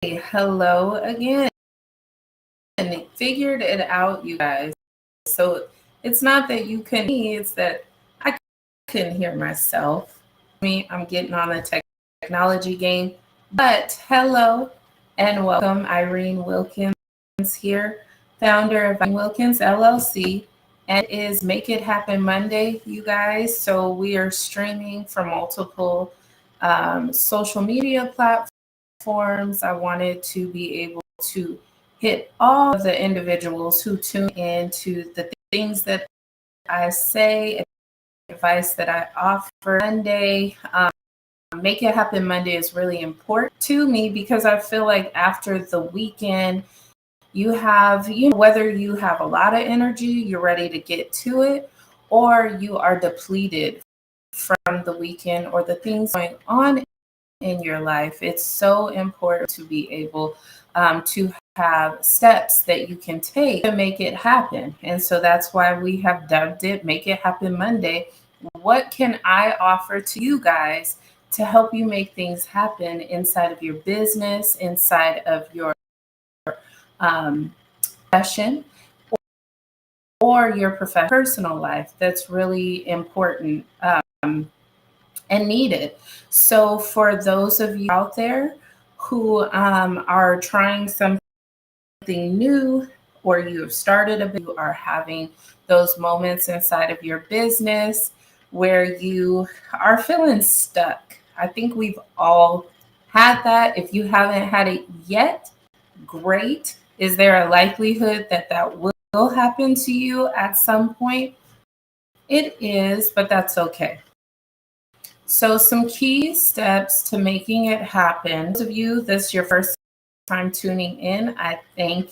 Hello again. Figured it out, you guys. So it's not that you couldn't hear me, it's that I couldn't hear myself. I'm getting on the technology game. But hello and welcome. Irene Wilkins here, founder of Irene Wilkins LLC. And it is Make It Happen Monday, you guys. So we are streaming from multiple social media platforms. I wanted to be able to hit all of the individuals who tune in to the things that I say, advice that I offer Monday. Make It Happen Monday is really important to me because I feel like after the weekend, you have, whether you have a lot of energy, you're ready to get to it, or you are depleted from the weekend or the things going on in your life. It's so important to be able to have steps that you can take to make it happen. And so that's why we have dubbed it Make It Happen Monday. What can I offer to you guys to help you make things happen inside of your business, inside of your profession, or your personal life? That's really important and needed. So for those of you out there who are trying something new, or you have started you are having those moments inside of your business where you are feeling stuck. I think we've all had that. If you haven't had it yet, great. Is there a likelihood that that will happen to you at some point? It is, but that's okay. So some key steps to making it happen. Those of you, this is your first time tuning in, I think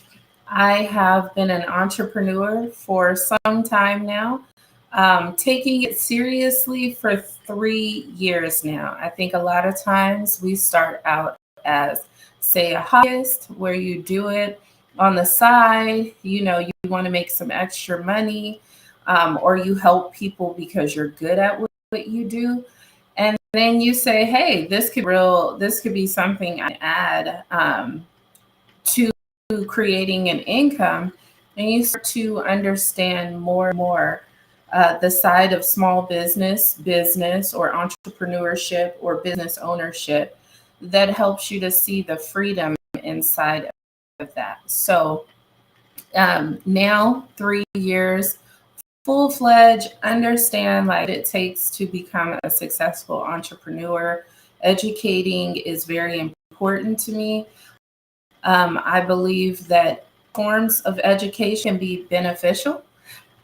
I have been an entrepreneur for some time now, taking it seriously for 3 years now. I think a lot of times we start out as, say, a hobbyist where you do it on the side, you want to make some extra money, or you help people because you're good at what you do. And then you say, hey, this could be something I add to creating an income. And you start to understand more and more the side of small business or entrepreneurship or business ownership that helps you to see the freedom inside of that. So now 3 years, full-fledged, understand like it takes to become a successful entrepreneur. Educating is very important to me. I believe that forms of education can be beneficial,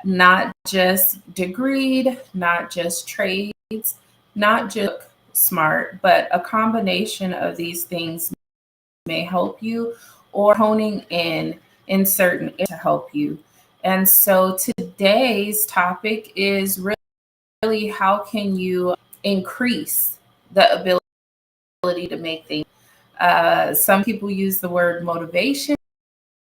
not just degreed, not just trades, not just smart, but a combination of these things may help you, or honing in certain areas to help you. And so today's topic is really how can you increase the ability to make things. Some people use the word motivation,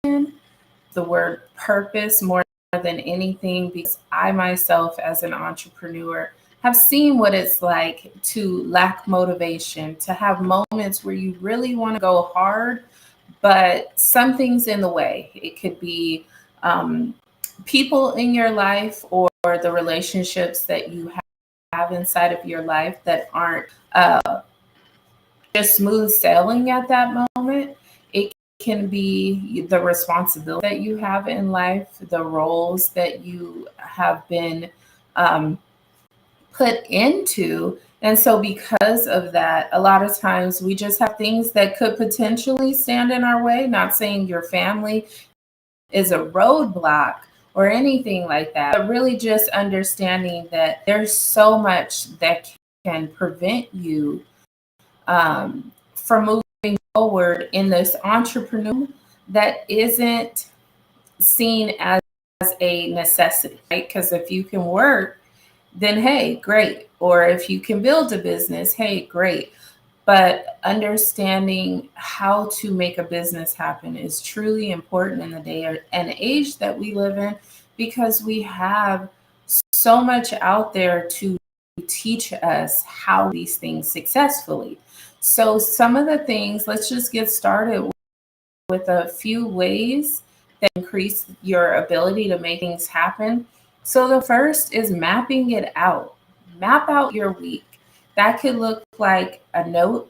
the word purpose more than anything, because I myself, as an entrepreneur, have seen what it's like to lack motivation, to have moments where you really want to go hard, but something's in the way. It could be people in your life, or the relationships that you have inside of your life that aren't just smooth sailing at that moment. It can be the responsibility that you have in life, the roles that you have been put into. And so, because of that, a lot of times we just have things that could potentially stand in our way. Not saying your family is a roadblock or anything like that, but really just understanding that there's so much that can prevent you from moving forward in this entrepreneur that isn't seen as a necessity, right? Because if you can work, then hey, great. Or if you can build a business, hey, great. But understanding how to make a business happen is truly important in the day and age that we live in, because we have so much out there to teach us how these things successfully. So some of the things, let's just get started with a few ways that increase your ability to make things happen. So the first is mapping it out. Map out your week. That could look like a note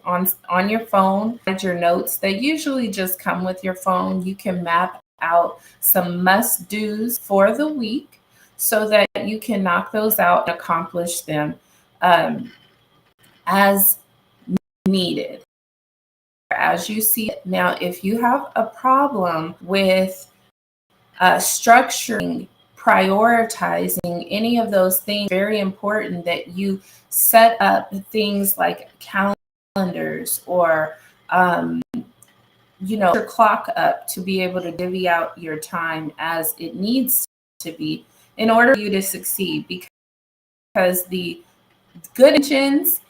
on your phone. Add your notes. They usually just come with your phone. You can map out some must do's for the week so that you can knock those out and accomplish them um, as needed, as you see it. Now, if you have a problem with structuring, prioritizing any of those things, very important that you set up things like calendars or your clock up to be able to divvy out your time as it needs to be in order for you to succeed, because the good intentions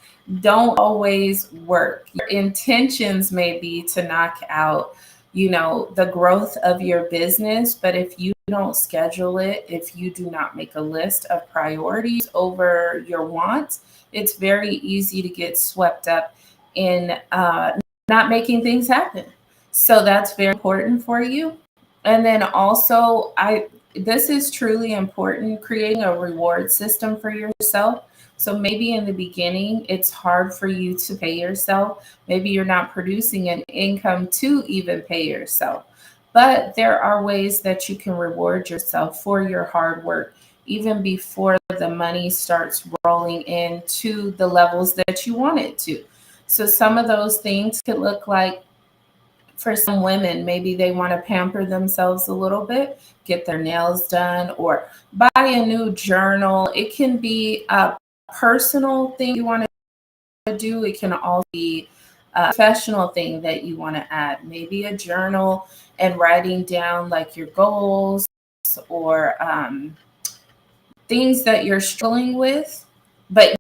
don't always work. Your intentions may be to knock out, the growth of your business, but if you don't schedule it, if you do not make a list of priorities over your wants, it's very easy to get swept up in not making things happen. So that's very important for you. And then also, this is truly important, creating a reward system for yourself. So maybe in the beginning, it's hard for you to pay yourself. Maybe you're not producing an income to even pay yourself. But there are ways that you can reward yourself for your hard work, even before the money starts rolling into the levels that you want it to. So some of those things could look like, for some women, maybe they want to pamper themselves a little bit, get their nails done, or buy a new journal. It can be a personal thing you want to do. It can also be a professional thing that you want to add, maybe a journal and writing down like your goals or things that you're struggling with, but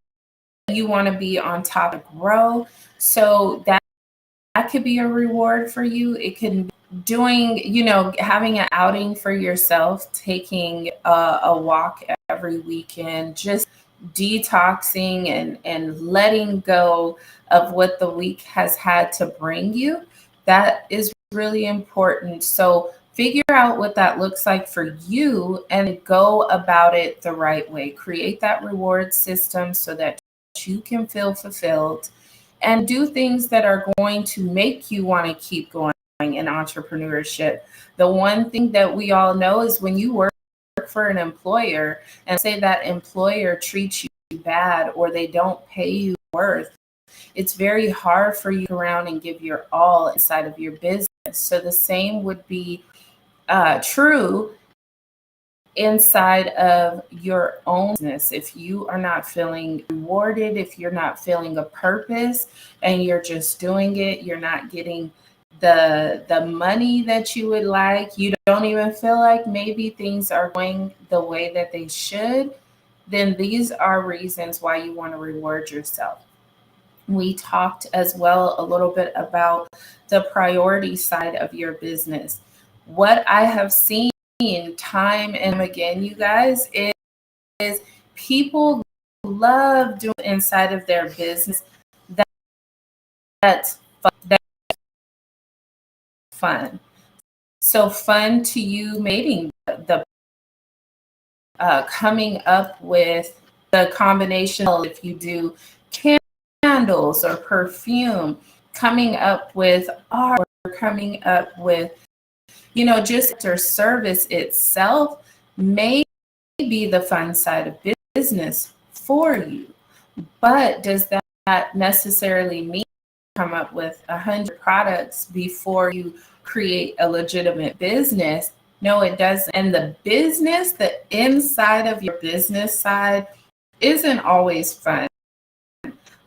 you want to be on top of grow. So that could be a reward for you. It can be doing, having an outing for yourself, taking a walk every weekend, just detoxing and letting go of what the week has had to bring you. That is really important. So figure out what that looks like for you and go about it the right way. Create that reward system so that you can feel fulfilled and do things that are going to make you want to keep going in entrepreneurship. The one thing that we all know is when you work for an employer and say that employer treats you bad or they don't pay you worth, it's very hard for you to go around and give your all inside of your business. So the same would be true inside of your own business. If you are not feeling rewarded, if you're not feeling a purpose and you're just doing it, you're not getting the money that you would like, you don't even feel like maybe things are going the way that they should, then these are reasons why you want to reward yourself. We talked as well a little bit about the priority side of your business. What I have seen time and again, you guys, is people love doing inside of their business that, that's fun. So fun to you, mating the coming up with the combination. If you do candles or perfume, coming up with art, or coming up with just your service itself may be the fun side of business for you. But does that necessarily mean come up with 100 products before you create a legitimate business? No, it doesn't. And the business, the inside of your business side isn't always fun.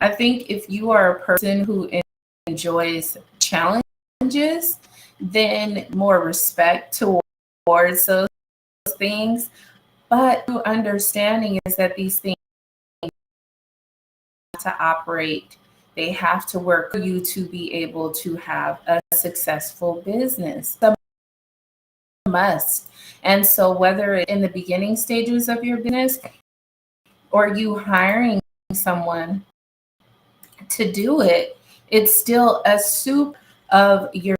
I think if you are a person who enjoys challenges, then more respect towards those things. But understanding is that these things have to operate, they have to work for you to be able to have a successful business. The must. And so whether in the beginning stages of your business or you hiring someone to do it, it's still of your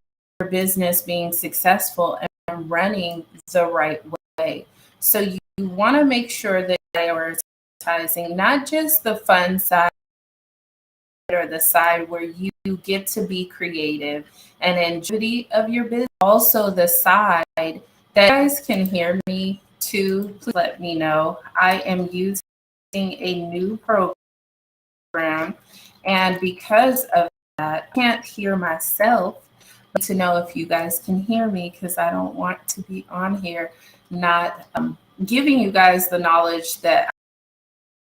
business being successful and running the right way. So you want to make sure that you're prioritizing not just the fun side or the side where you get to be creative and enjoy of your business, also the side that you guys can hear me too. Please let me know. I am using a new program, and because of that, I can't hear myself. I need to know if you guys can hear me, because I don't want to be on here not giving you guys the knowledge that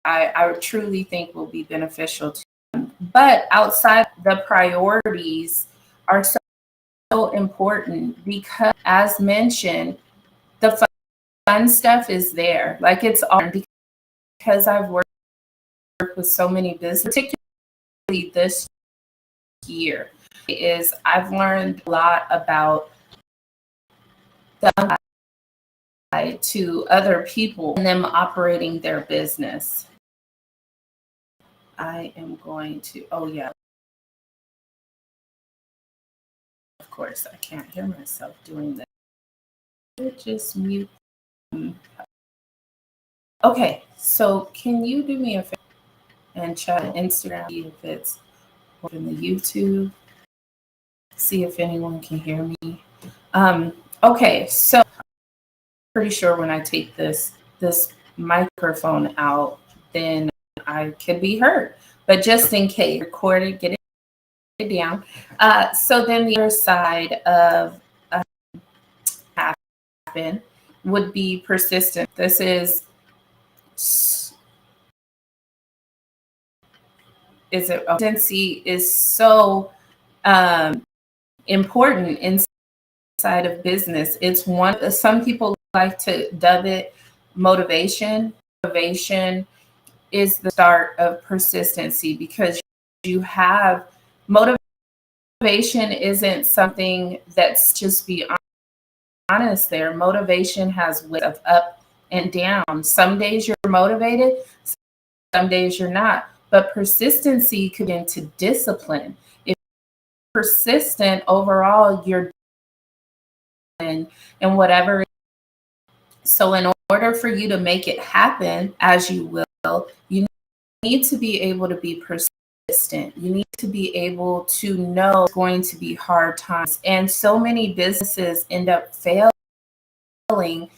I truly think will be beneficial to you. But outside, the priorities are so important, because, as mentioned, the fun stuff is there. Like, it's all, because I've worked with so many businesses, particularly this year, is I've learned a lot about the side to other people and them operating their business. I am going to, oh yeah, of course, I can't hear myself doing that. Just mute. Okay, so can you do me a favor and check Instagram, see if it's in the YouTube, see if anyone can hear me. Okay, so I'm pretty sure when I take this microphone out, then I could be heard. But just in case, record it, get it down. So then the other side of happen would be persistent. This is consistency is so important inside of business. It's one, some people like to dub it motivation. Motivation is the start of persistency, because you have motivation isn't something that's just be honest there. Motivation has waves of up and down. Some days you're motivated, some days you're not. But persistency could get into discipline. If you're persistent overall, you're in whatever. So in order for you to make it happen, as you will, you need to be able to be persistent. You need to be able to know it's going to be hard times. And so many businesses end up failing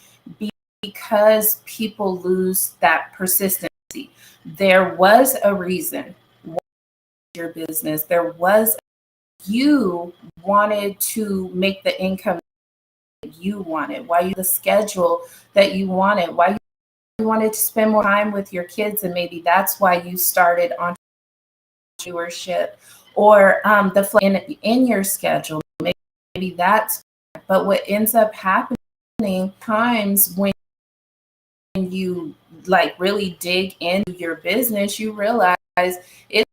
because people lose that persistency. There was a reason why your business, there was, you wanted to make the income you wanted, why you the schedule that you wanted, why you wanted to spend more time with your kids, and maybe that's why you started entrepreneurship, or the in your schedule. Maybe that's, but what ends up happening times when you like really dig into your business, you realize it,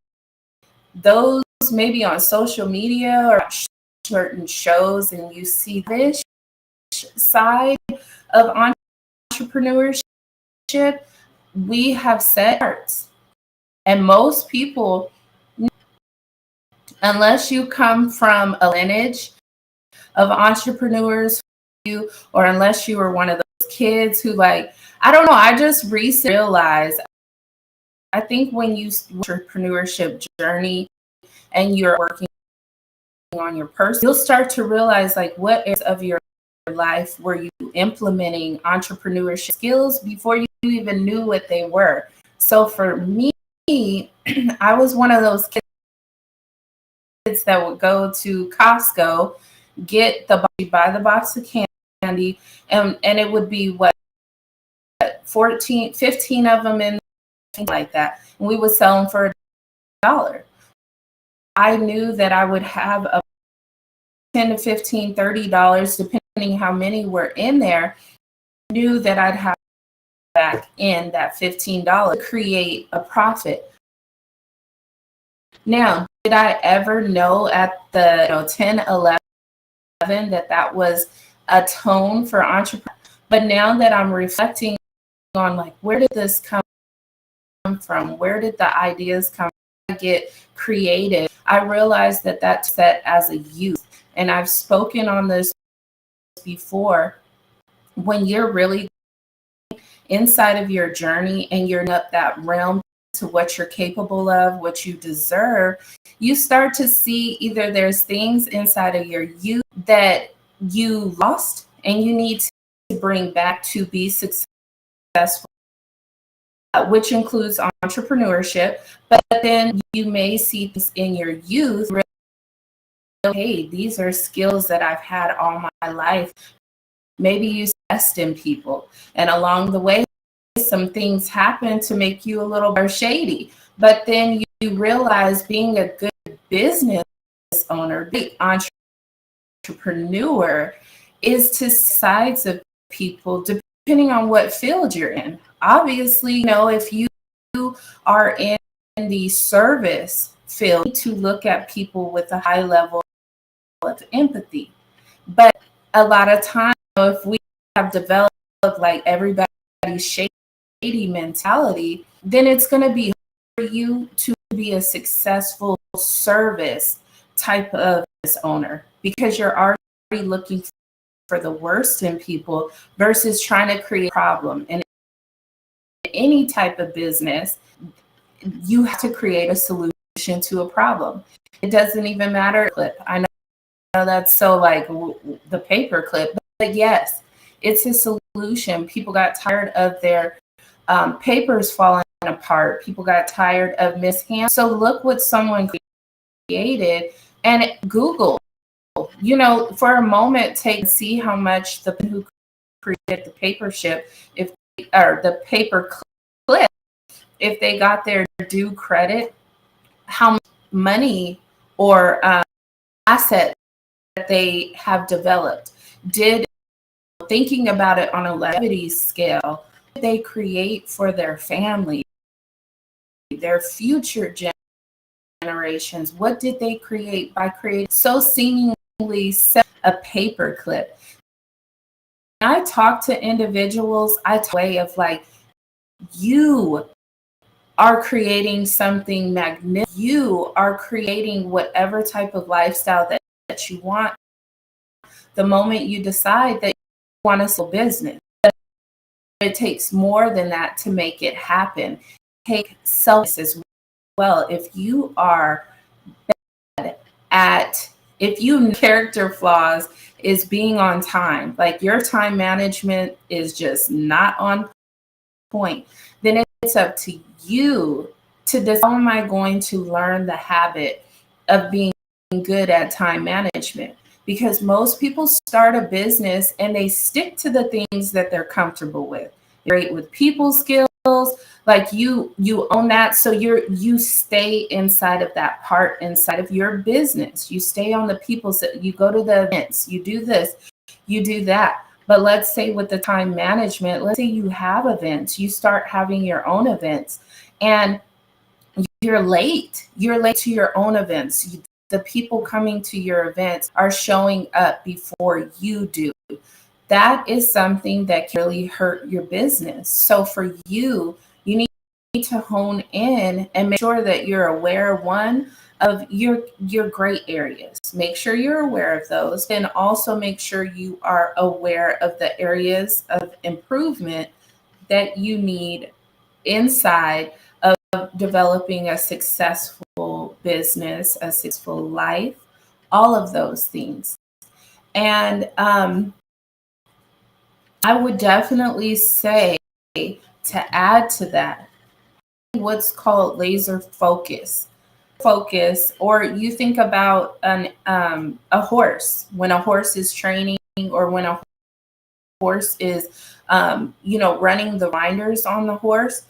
those maybe on social media or certain shows, and you see this side of entrepreneurship, we have set arts. And most people, unless you come from a lineage of entrepreneurs, or unless you were one of those kids who, like, I don't know, I just recently realized, I think when you entrepreneurship journey and you're working on your person, you'll start to realize, like, what areas of your life were you implementing entrepreneurship skills before you even knew what they were. So for me, I was one of those kids that would go to Costco, buy the box of candy, and it would be what, 15 of them in, like that. And we would sell them for $1. I knew that I would have a $10 to $15, $30, depending how many were in there. I knew that I'd have back in that $15 to create a profit. Now, did I ever know at the 10, 11 that was a tone for entrepreneur? But now that I'm reflecting on, like, where did this come from? Where did the ideas come from? I get creative. I realized that that's set as a youth. And I've spoken on this before. When you're really inside of your journey and you're up that realm to what you're capable of, what you deserve, you start to see either there's things inside of your youth that you lost and you need to bring back to be successful, which includes entrepreneurship. But then you may see things in your youth, hey, these are skills that I've had all my life. Maybe you invest in people, and along the way, some things happen to make you a little more shady. But then you realize being a good business owner, big entrepreneur, is to sides of people depending on what field you're in. Obviously, if you are in the service field, you need to look at people with a high level of empathy. But a lot of times, if we have developed like everybody's shady mentality, then it's going to be hard for you to be a successful service type of business owner, because you're already looking for the worst in people versus trying to create a problem. And any type of business, you have to create a solution to a problem. It doesn't even matter. I know that's so like the paper clip, but yes, it's a solution. People got tired of their papers falling apart. People got tired of mishandling. So look what someone created, and Google, for a moment, take and see how much the who created the paper ship, or the paper clip, if they got their due credit, how much money or asset that they have developed. Thinking about it on a longevity scale, what did they create for their family, their future generations? What did they create by creating so seemingly a paper clip? When I talk to individuals, I talk way of like, you are creating something magnificent. You are creating whatever type of lifestyle that you want the moment you decide that you want to sell business. It takes more than that to make it happen. Take self as well. If you are bad at, if you character flaws is being on time, like your time management is just not on point, then it's up to you to decide, how am I going to learn the habit of being good at time management? Because most people start a business and they stick to the things that they're comfortable with. They're great with people skills, like you own that, so you stay inside of that part inside of your business. You stay on the people, so you go to the events, you do this, you do that. But let's say with the time management, let's say you have events, you start having your own events, and you're late to your own events. The people coming to your events are showing up before you do. That is something that can really hurt your business. So for you need to hone in and make sure that you're aware, one, of your great areas. Make sure you're aware of those, and also make sure you are aware of the areas of improvement that you need inside of developing a successful business, a successful life, all of those things. And I would definitely say, to add to that, what's called laser focus. Or you think about a horse. When a horse is training, or when a horse is running the winders on the horse,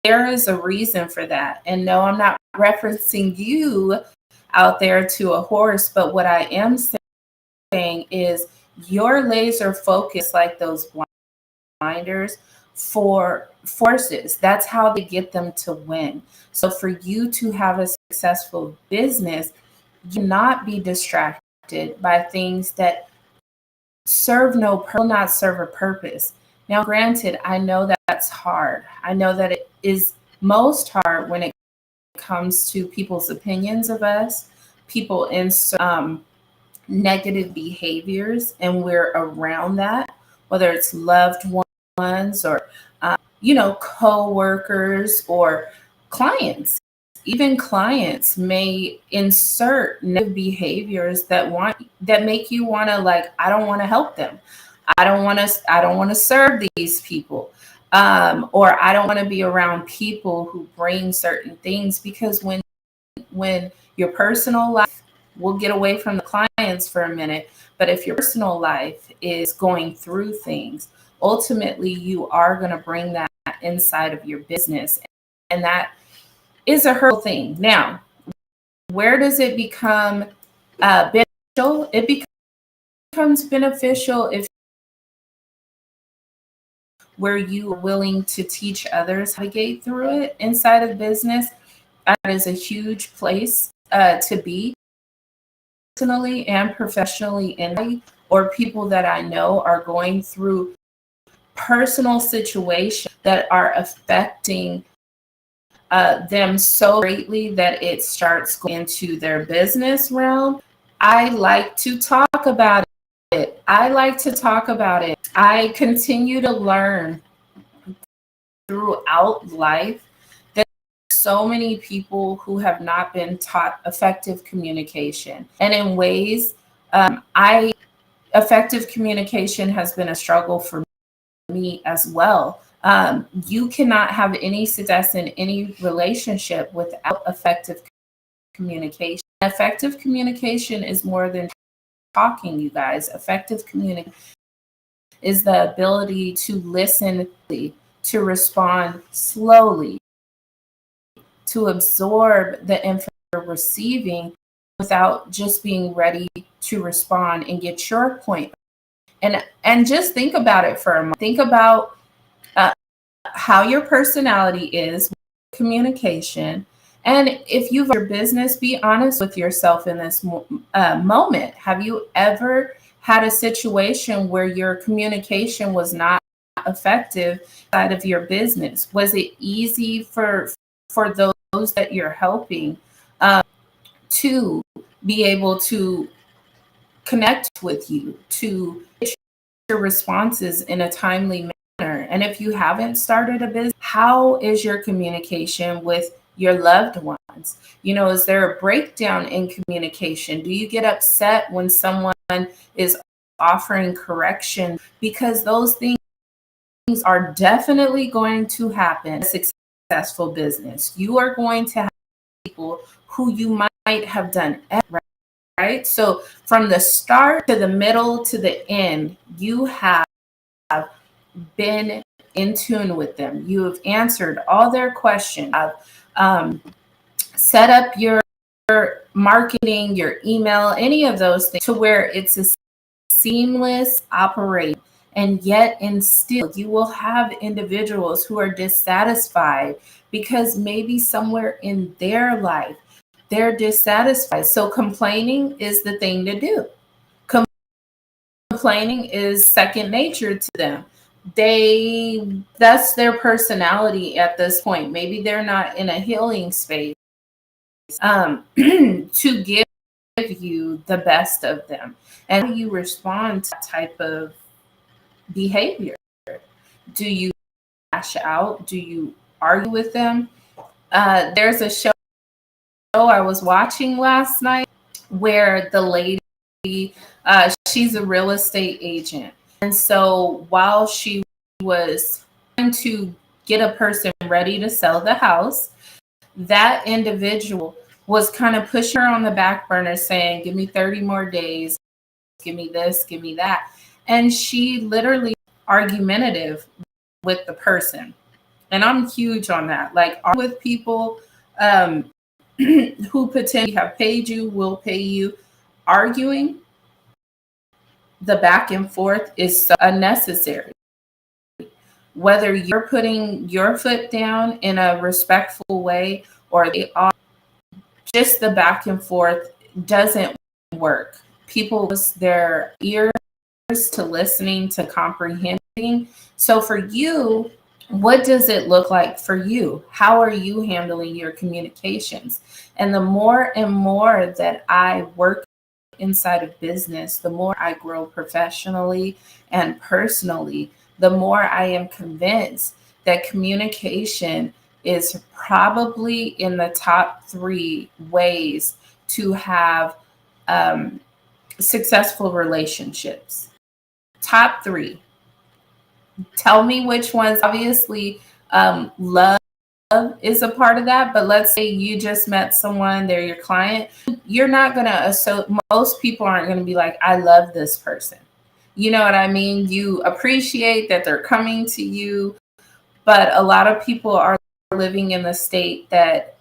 there is a reason for that. And no, I'm not referencing you out there to a horse, but what I am saying is your laser focus, like those winders, for forces. That's how they get them to win. So for you to have a successful business, you not be distracted by things that will not serve a purpose. Now, granted, I know that that's hard. I know that it is most hard when it comes to people's opinions of us, people insert negative behaviors, and we're around that, whether it's loved ones or co-workers or clients. Even clients may insert negative behaviors that make you want to, like, I don't want to help them. I don't want to serve these people. Or I don't want to be around people who bring certain things, because when your personal life, we'll get away from the clients for a minute, but if your personal life is going through things, ultimately you are going to bring that inside of your business. And that is a hurtful thing. Now, where does it become beneficial? It becomes beneficial if where you are willing to teach others how to navigate through it inside of business. That is a huge place to be, personally and professionally, or people that I know are going through personal situations that are affecting them so greatly that it starts going into their business realm. I like to talk about it. I continue to learn throughout life that so many people who have not been taught effective communication. And in ways, effective communication has been a struggle for me as well. You cannot have any success in any relationship without effective communication. Effective communication is more than talking, you guys. Effective communication is the ability to listen, to respond slowly, to absorb the information you're receiving without just being ready to respond and get your point. And just think about it for a moment. Think about how your personality is with communication. And if you've your business, be honest with yourself in this moment. Have you ever had a situation where your communication was not effective side of your business? Was it easy for those that you're helping to be able to connect with you, to get your responses in a timely manner? And if you haven't started a business, how is your communication with your loved ones? Is there a breakdown in communication? Do you get upset when someone is offering correction? Because those things are definitely going to happen in a successful business. You are going to have people who you might have done right. So from the start to the middle to the end, you have been in tune with them. You have answered all their questions. Set up your marketing, your email, any of those things to where it's a seamless operation. And yet, and still, you will have individuals who are dissatisfied because maybe somewhere in their life they're dissatisfied. So complaining is the thing to do. Complaining is second nature to them. That's their personality at this point. Maybe they're not in a healing space to give you the best of them. And how do you respond to that type of behavior? Do you lash out? Do you argue with them? There's a show I was watching last night where the lady, she's a real estate agent. And so while she was trying to get a person ready to sell the house, that individual was kind of pushing her on the back burner saying, give me 30 more days, give me this, give me that. And she literally argumentative with the person. And I'm huge on that. Like, with people who potentially have paid you, will pay you, arguing, the back and forth is so unnecessary. Whether you're putting your foot down in a respectful way or they are, just the back and forth doesn't work. People use their ears to listening, to comprehending. So for you What does it look like for you? How are you handling your communications? And the more and more that I work inside of business, the more I grow professionally and personally, the more I am convinced that communication is probably in the top three ways to have um, successful relationships. Top three. Tell me which ones. Obviously, love is a part of that, but let's say you just met someone, they're your client. You're not going to, so most people aren't going to be like, I love this person. You know what I mean? You appreciate that they're coming to you, but a lot of people are living in the state that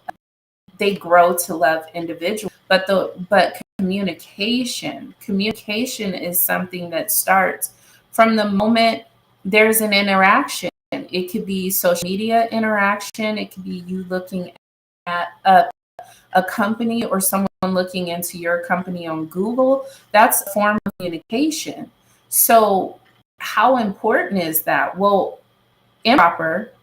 they grow to love individuals. But communication is something that starts from the moment there's an interaction. It could be social media interaction. It could be you looking at a company or someone looking into your company on Google. That's a form of communication. So how important is that? Well, improper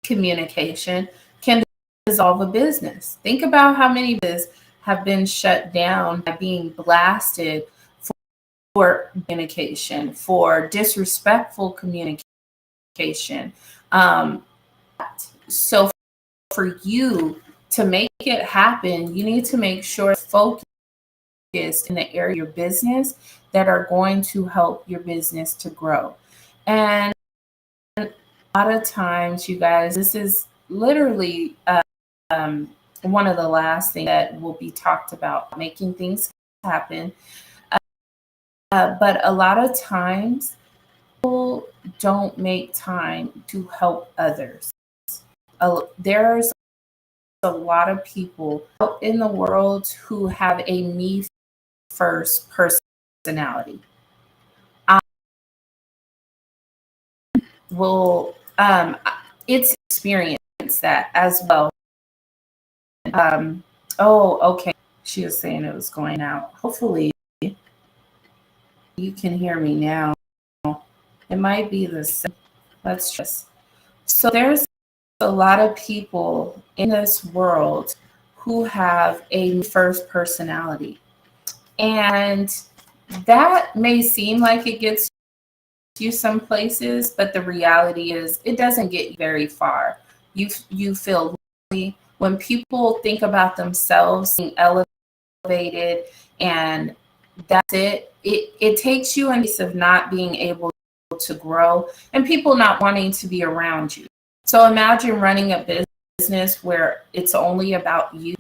communication can dissolve a business. Think about how many businesses have been shut down by being blasted for communication, for disrespectful communication. Um, so for you to make it happen, you need to make sure focused in the area of your business that are going to help your business to grow. And a lot of times, you guys, this is literally one of the last things that will be talked about, making things happen. But a lot of times, people don't make time to help others. There's a lot of people out in the world who have a me first personality. I will, it's experience that as well. Oh, okay. She was saying it was going out. Hopefully, you can hear me now. It might be the same. Let's just. So there's a lot of people in this world who have a first personality. And that may seem like it gets you some places, but the reality is it doesn't get you very far. You feel lonely. When people think about themselves being elevated and that's it takes you in place of not being able to grow and people not wanting to be around you. So imagine running a business where it's only about you.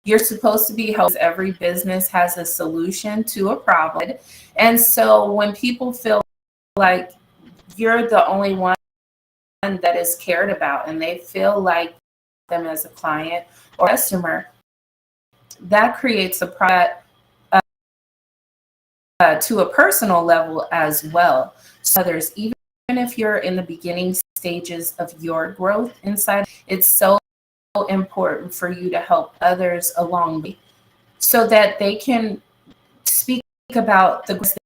You're supposed to be helping. Every business has a solution to a problem. And so when people feel like you're the only one that is cared about and they feel like them as a client or customer, that creates a pride to a personal level as well. So there's, even if you're in the beginning stages of your growth inside, it's so important for you to help others along the way so that they can speak about the growth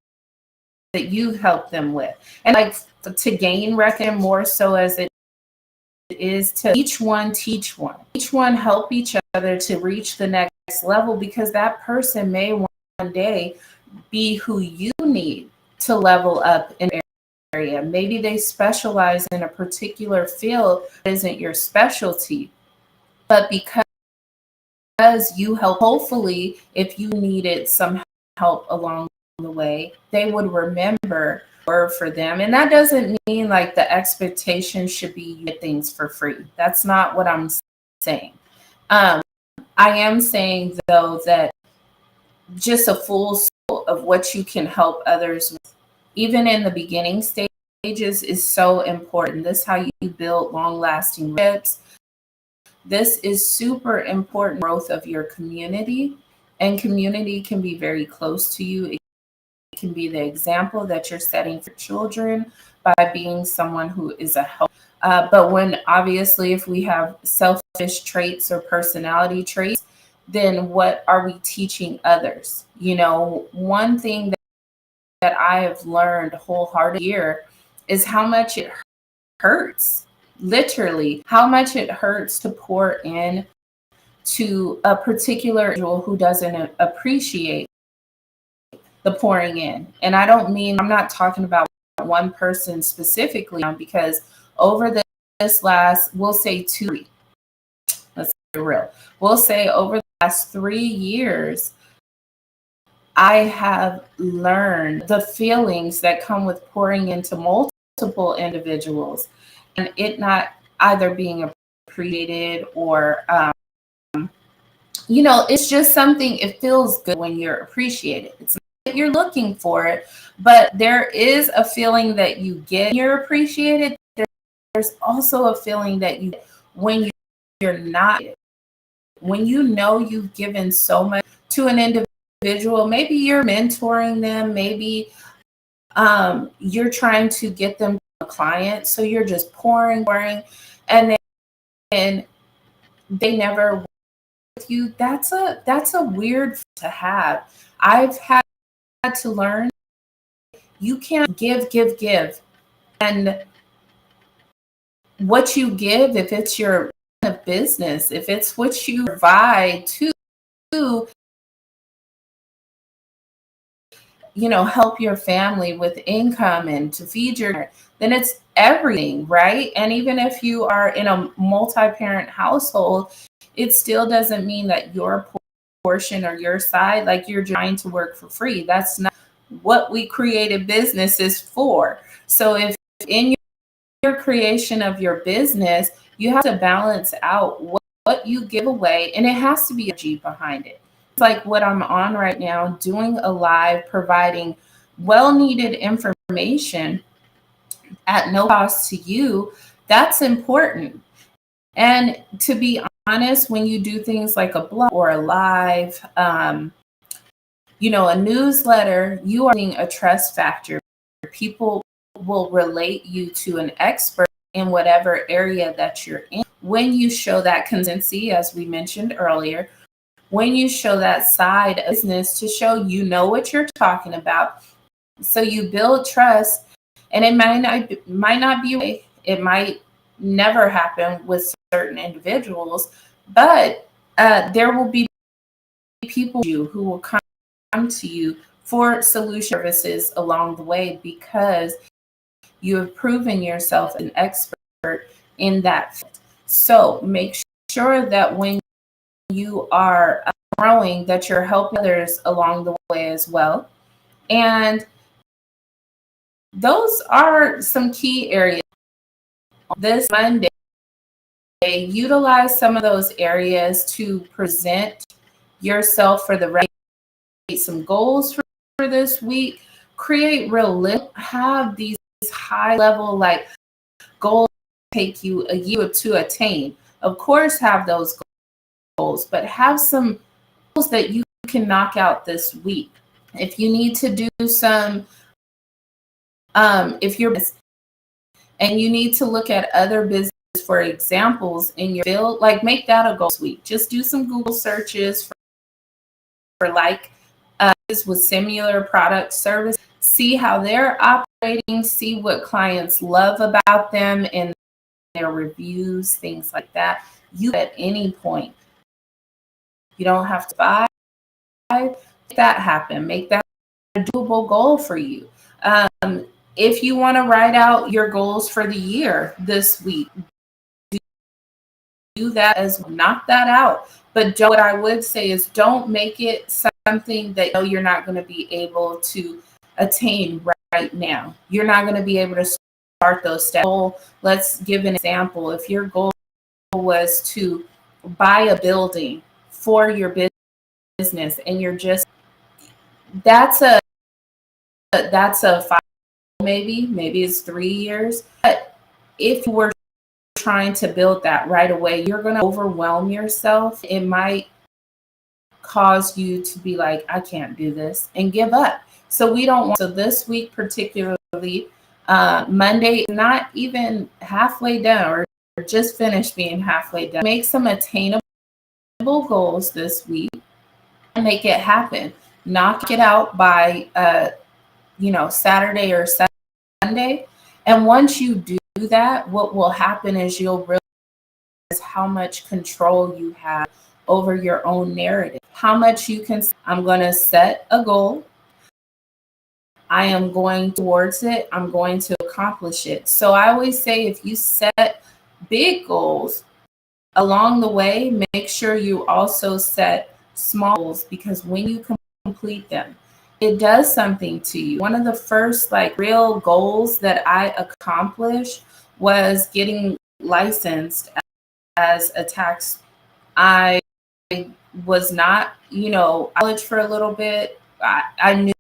that you help them with. And like to gain recognition more so as it is to each one teach one. Each one help each other to reach the next level, because that person may one day be who you need to level up in an area. Maybe they specialize in a particular field that isn't your specialty, but because you help, hopefully, if you needed some help along the way, they would remember for them. And that doesn't mean like the expectation should be you get things for free. That's not what I'm saying. I am saying though that just a full scope of what you can help others with, even in the beginning stages, is so important. This is how you build long-lasting relationships. This is super important growth of your community, and community can be very close to you. It can be the example that you're setting for children by being someone who is a help. But when obviously, if we have selfish traits or personality traits, then what are we teaching others? You know, one thing that I have learned wholeheartedly here is how much it hurts, literally, how much it hurts to pour in to a particular individual who doesn't appreciate the pouring in. And I don't mean, I'm not talking about one person specifically, because over this last, we'll say let's be real, we'll say over the last 3 years, I have learned the feelings that come with pouring into multiple individuals and it not either being appreciated or, it's just something, it feels good when you're appreciated. It's not that you're looking for it, but there is a feeling that you get when you're appreciated. There's also a feeling that you get when you're not. When you know you've given so much to an individual, maybe you're mentoring them, maybe you're trying to get them a client, so you're just pouring, and then they never work with you. That's a weird to have. I've had to learn you can't give, and what you give, if it's your business, if it's what you provide to help your family with income and to feed then it's everything, right? And even if you are in a multi-parent household, it still doesn't mean that your portion or your side, like you're trying to work for free. That's not what we created businesses for. So if in your creation of your business, you have to balance out what you give away, and it has to be energy behind it. It's like what I'm on right now, doing a live, providing well-needed information at no cost to you. That's important. And to be honest, when you do things like a blog or a live, a newsletter, you are being a trust factor. People will relate you to an expert in whatever area that you're in. When you show that consistency, as we mentioned earlier, when you show that side of business to show what you're talking about, so you build trust, and it might not be, it might never happen with certain individuals, but there will be people who will come to you for solution services along the way, because you have proven yourself an expert in that field. So make sure that when you are growing, that you're helping others along the way as well. And those are some key areas. This Monday, utilize some of those areas to present yourself for the rest. Some goals for this week. Create have these high level like goals take you a year to attain. Of course, have those goals, but have some goals that you can knock out this week. If you need to do some, if you're and you need to look at other businesses for examples in your field, like make that a goal this week. Just do some Google searches for with similar product service. See how they're operating. See what clients love about them and their reviews, things like that. You at any point, you don't have to buy. Make that happen. Make that a doable goal for you. If you want to write out your goals for the year this week, do that as well. Knock that out. But what I would say is don't make it something that you're not going to be able to attain right now. You're not going to be able to start those steps. Let's give an example. If your goal was to buy a building for your business and you're just, that's a 5, maybe it's 3 years. But if you were trying to build that right away, you're going to overwhelm yourself. It might cause you to be like, I can't do this, and give up. So we don't want, so this week particularly, Monday, not even halfway done or just finished being halfway done. Make some attainable goals this week and make it happen. Knock it out by Saturday or Sunday, And once you do that, what will happen is you'll realize how much control you have over your own narrative, how much you can. I'm going to set a goal. I am going towards it. I'm going to accomplish it. So I always say if you set big goals along the way, make sure you also set small goals, because when you complete them, it does something to you. One of the first like real goals that I accomplished was getting licensed as a tax. I was not, college for a little bit. I knew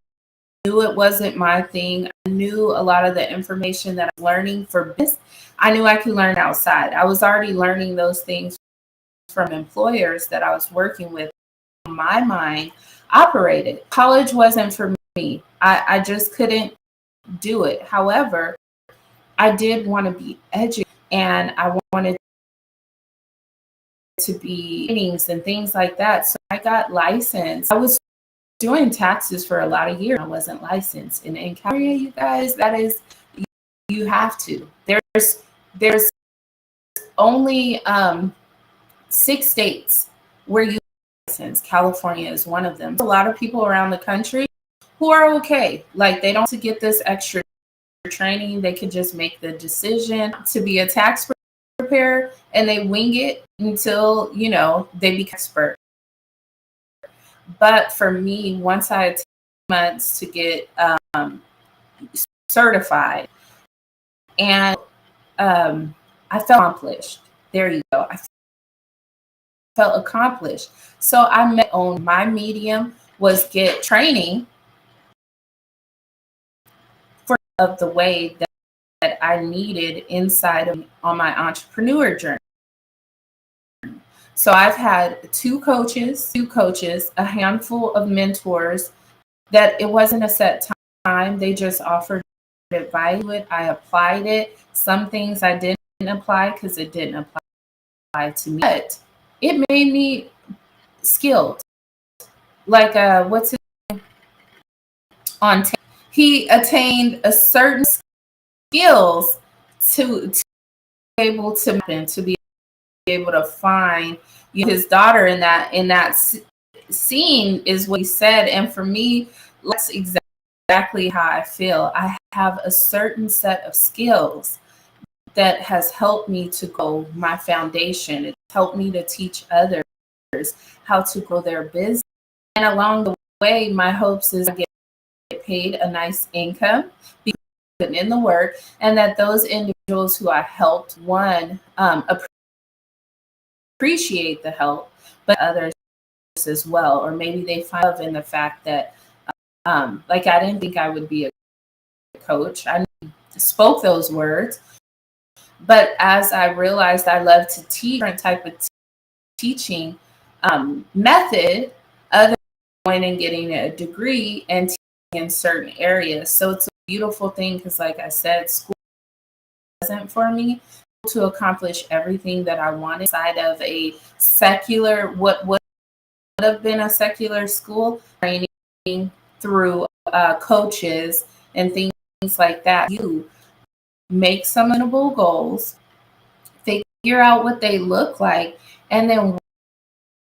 it wasn't my thing. I knew a lot of the information that I was learning for business, I knew I could learn outside. I was already learning those things from employers that I was working with. My mind operated. College wasn't for me. I just couldn't do it. However, I did want to be educated, and I wanted to be trainings and things like that. So I got licensed. I was doing taxes for a lot of years. I wasn't licensed. And in California, you guys, that is, you have to. There's only 6 states where you license. California is one of them. A lot of people around the country who are okay. Like, they don't have to get this extra training. They could just make the decision to be a tax preparer, and they wing it until, they become expert. But for me, once I had 2 months to get certified, and I felt accomplished. There you go. I felt accomplished. So I met on my medium was get training for of the way that I needed inside of on my entrepreneur journey. So I've had 2 coaches, a handful of mentors that it wasn't a set time. They just offered advice. I applied it. Some things I didn't apply because it didn't apply to me. But it made me skilled. Like what's his name? On tape. He attained a certain skills to be able to find his daughter in that scene is what he said. And for me, that's exactly how I feel. I have a certain set of skills that has helped me to grow my foundation. It's helped me to teach others how to grow their business. And along the way, my hopes is I get paid a nice income because I'm putting in the work, and that those individuals who I helped, one, appreciate the help, but others as well. Or maybe they find love in the fact that, like, I didn't think I would be a coach. I spoke those words, but as I realized I love to teach different type of teaching method, other than going and getting a degree and teaching in certain areas. So it's a beautiful thing because, like I said, school wasn't for me to accomplish everything that I wanted inside of a secular, what would have been a secular school, training through coaches and things like that. You make some manageable goals, figure out what they look like, and then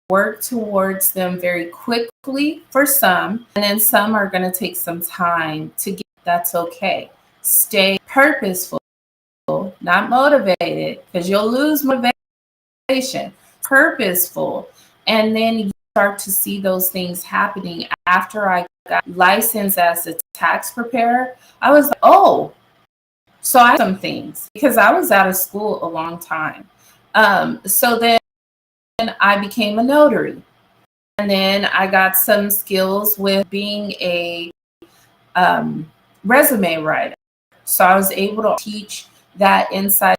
work towards them very quickly for some, and then some are going to take some time to get. That's okay. Stay purposeful, not motivated, because you'll lose motivation. Purposeful, and then you start to see those things happening. After I got licensed as a tax preparer, I was like, oh, so I some things because I was out of school a long time. So then I became a notary, and then I got some skills with being a resume writer. So I was able to teach that inside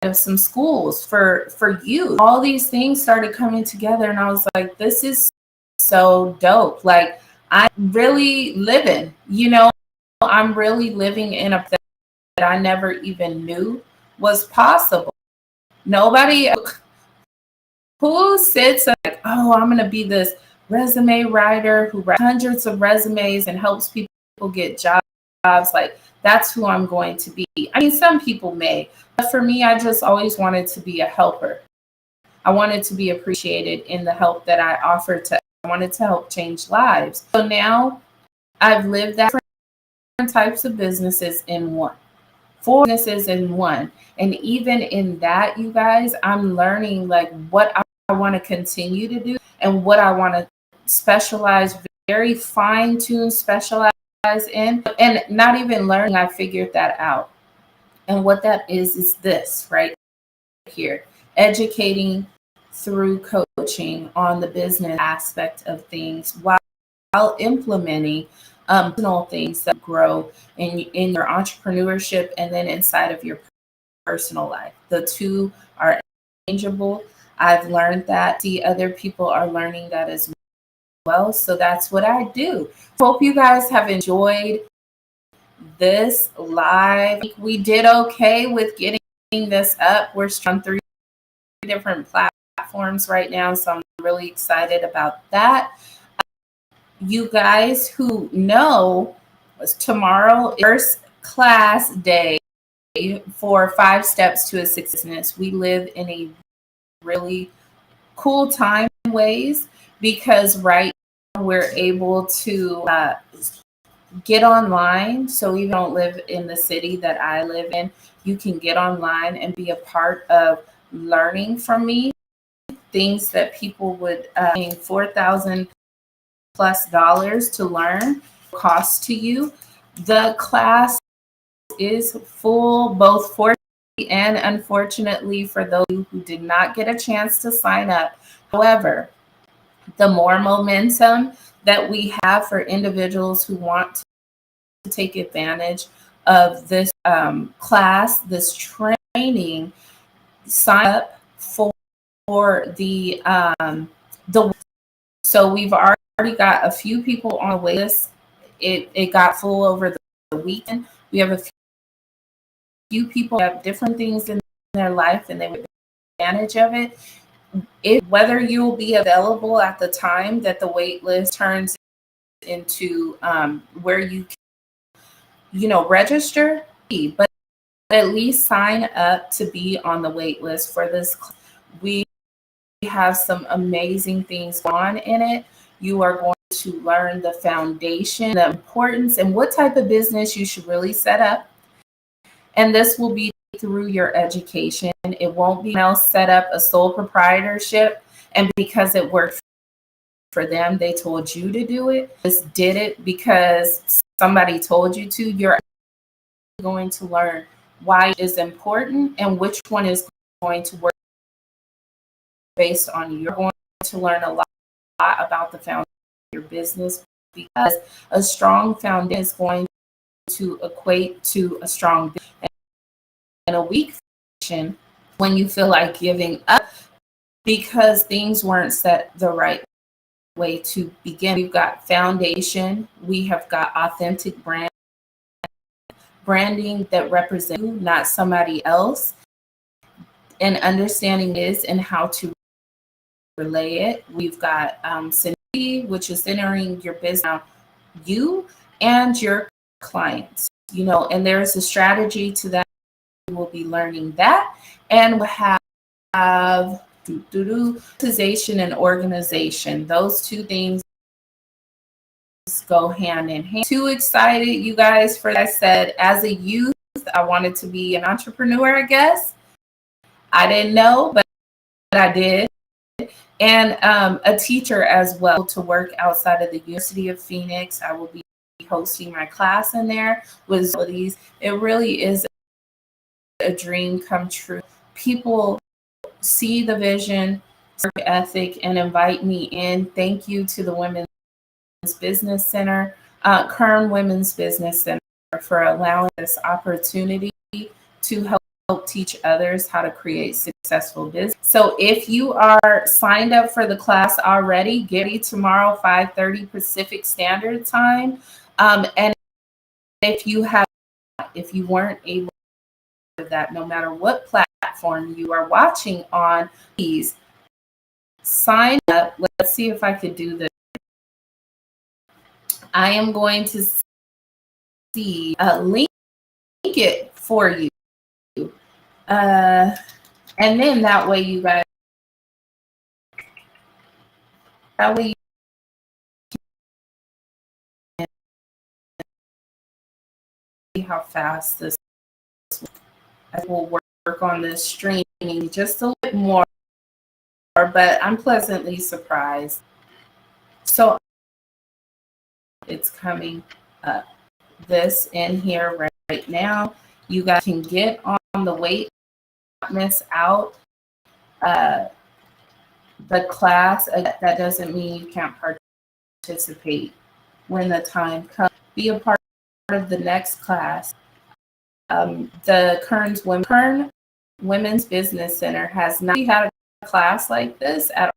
of some schools for youth. All these things started coming together, and I was like, this is so dope. Like, I'm really living, I'm really living in a that I never even knew was possible. Nobody who sits like, oh, I'm gonna be this resume writer who writes hundreds of resumes and helps people get jobs. jobs. Like, that's who I'm going to be. I mean, some people may, but for me, I just always wanted to be a helper. I wanted to be appreciated in the help that I offered to. I wanted to help change lives. So now I've lived that different types of businesses in one. Four businesses in one. And even in that, you guys, I'm learning like what I want to continue to do and what I want to specialize, very fine-tuned specialize in. And not even learning, I figured that out. And what that is this right here. Educating through coaching on the business aspect of things while implementing personal things that grow in your entrepreneurship and then inside of your personal life. The two are interchangeable. I've learned that. See, other people are learning that as well. So that's what I do. Hope you guys have enjoyed this live. We did okay with getting this up. We're on 3 different platforms right now, so I'm really excited about that. You guys who know, tomorrow is first class day for 5 steps to a success. We live in a really cool time ways because right now we're able to get online. So we don't live in the city that I live in. You can get online and be a part of learning from me things that people would paying $4,000 plus to learn cost to you. The class is full, both for and unfortunately for those who did not get a chance to sign up. However, the more momentum that we have for individuals who want to take advantage of this class, this training, sign up for the so we've already got a few people on the wait list. It got full over the weekend. We have a few people who have different things in their life and they would take advantage of it. Whether you'll be available at the time that the wait list turns into where you can, register, but at least sign up to be on the wait list for this. We have some amazing things on in it. You are going to learn the foundation, the importance, and what type of business you should really set up. And this will be through your education. It won't be else set up a sole proprietorship. And because it worked for them, they told you to do it. Just did it because somebody told you to. You're going to learn why it is important and which one is going to work based on you. You're going to learn a lot about the foundation of your business because a strong foundation is going to equate to a strong business. And a weak foundation when you feel like giving up because things weren't set the right way to begin. We've got foundation. We have got authentic branding that represents you, not somebody else. And understanding is and how to relay it. We've got synergy, which is centering your business around you and your clients. And there's a strategy to that. We'll be learning that, and we'll have monetization and organization. Those two things go hand in hand. Too excited, you guys, for I said as a youth, I wanted to be an entrepreneur, I guess. I didn't know, but I did. And a teacher as well to work outside of the University of Phoenix. I will be hosting my class in there with these. It really is a dream come true. People see the vision, work ethic, and invite me in. Thank you to the Women's Business Center, Kern Women's Business Center, for allowing this opportunity to help teach others how to create successful business. So if you are signed up for the class already, get ready tomorrow, 5:30 Pacific Standard Time. And if you weren't able to do that, no matter what platform you are watching on, please sign up. Let's see if I could do this. I am going to see, link it for you. And then that way you guys, that way you can see how fast this will work on this streaming just a little bit more, but I'm pleasantly surprised. So it's coming up. This in here right now. You guys can get on the wait, not miss out. The class, that doesn't mean you can't participate when the time comes. Be a part of the next class. The Kern Women's Business Center has not had a class like this at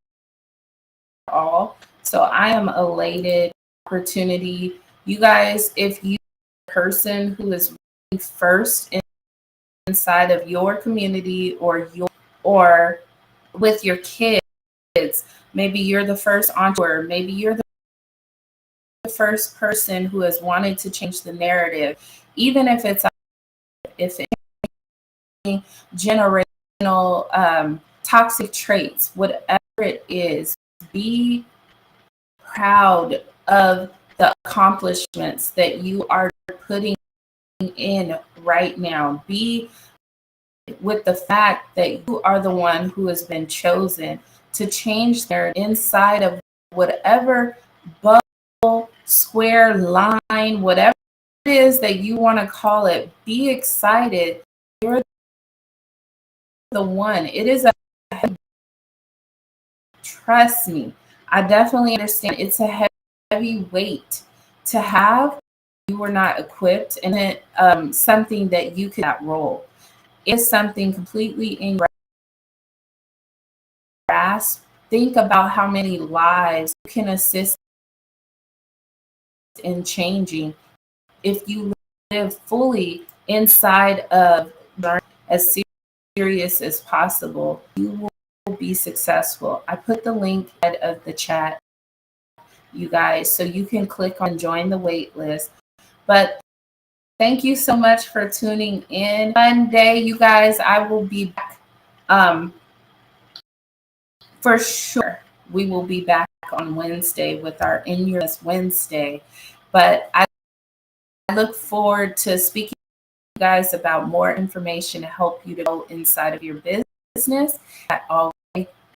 all. So I am elated. Opportunity. You guys, if you are a person who is first inside of your community or with your kids, maybe you're the first entrepreneur, maybe you're the first person who has wanted to change the narrative, even if it's generational toxic traits, whatever it is, be proud of the accomplishments that you are putting in right now. Be with the fact that you are the one who has been chosen to change their inside of whatever bubble, square, line, whatever it is that you want to call it. Be excited. You're the one. It is trust me. I definitely understand it's a heavy weight to have. You were not equipped, and it something that you could that role. It's something completely in your grasp. Think about how many lives you can assist in changing if you live fully inside of as serious as possible. You will be successful. I put the link of the chat, you guys, so you can click on join the wait list. But thank you so much for tuning in. Monday, you guys, I will be back. For sure, we will be back on Wednesday with our In Your Wednesday. But I look forward to speaking to you guys about more information to help you to go inside of your business at all